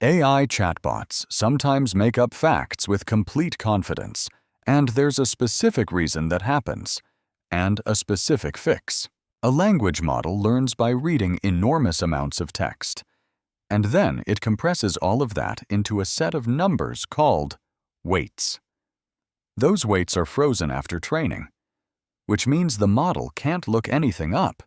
AI chatbots sometimes make up facts with complete confidence, and there's a specific reason that happens, and a specific fix. A language model learns by reading enormous amounts of text, and then it compresses all of that into a set of numbers called weights. Those weights are frozen after training, which means the model can't look anything up.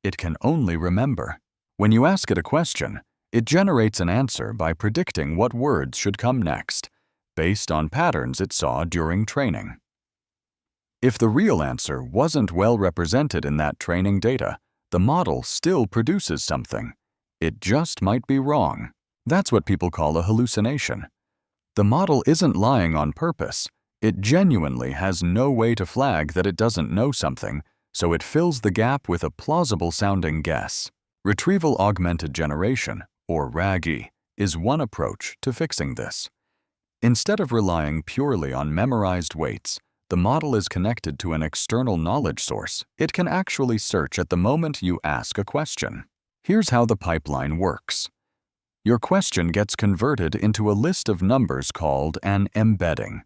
It can only remember. When you ask it a question, it generates an answer by predicting what words should come next, based on patterns it saw during training. If the real answer wasn't well represented in that training data, the model still produces something. It just might be wrong. That's what people call a hallucination. The model isn't lying on purpose. It genuinely has no way to flag that it doesn't know something, so it fills the gap with a plausible-sounding guess. Retrieval-Augmented Generation, or RAG, is one approach to fixing this. Instead of relying purely on memorized weights, the model is connected to an external knowledge source. It can actually search at the moment you ask a question. Here's how the pipeline works. Your question gets converted into a list of numbers called an embedding.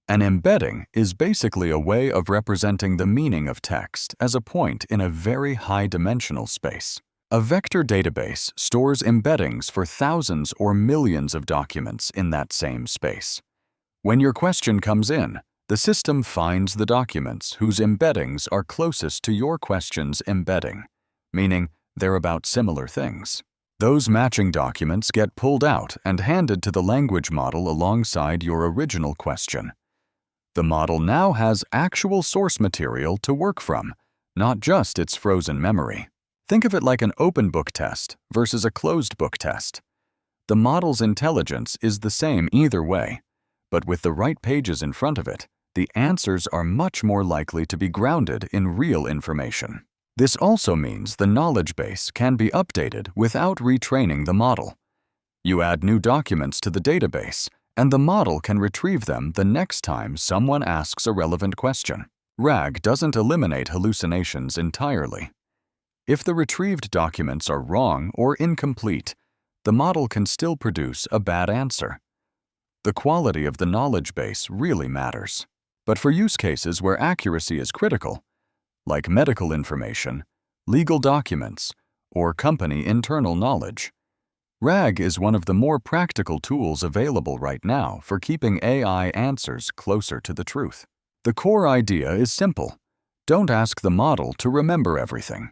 An embedding is basically a way of representing the meaning of text as a point in a very high-dimensional space. A vector database stores embeddings for thousands or millions of documents in that same space. When your question comes in, the system finds the documents whose embeddings are closest to your question's embedding, meaning they're about similar things. Those matching documents get pulled out and handed to the language model alongside your original question. The model now has actual source material to work from, not just its frozen memory. Think of it like an open book test versus a closed book test. The model's intelligence is the same either way, but with the right pages in front of it, the answers are much more likely to be grounded in real information. This also means the knowledge base can be updated without retraining the model. You add new documents to the database, and the model can retrieve them the next time someone asks a relevant question. RAG doesn't eliminate hallucinations entirely. If the retrieved documents are wrong or incomplete, the model can still produce a bad answer. The quality of the knowledge base really matters. But for use cases where accuracy is critical, like medical information, legal documents, or company internal knowledge, RAG is one of the more practical tools available right now for keeping AI answers closer to the truth. The core idea is simple. Don't ask the model to remember everything.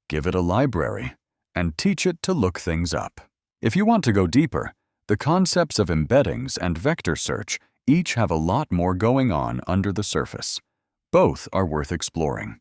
Give it a library and teach it to look things up. If you want to go deeper, the concepts of embeddings and vector search each have a lot more going on under the surface. Both are worth exploring.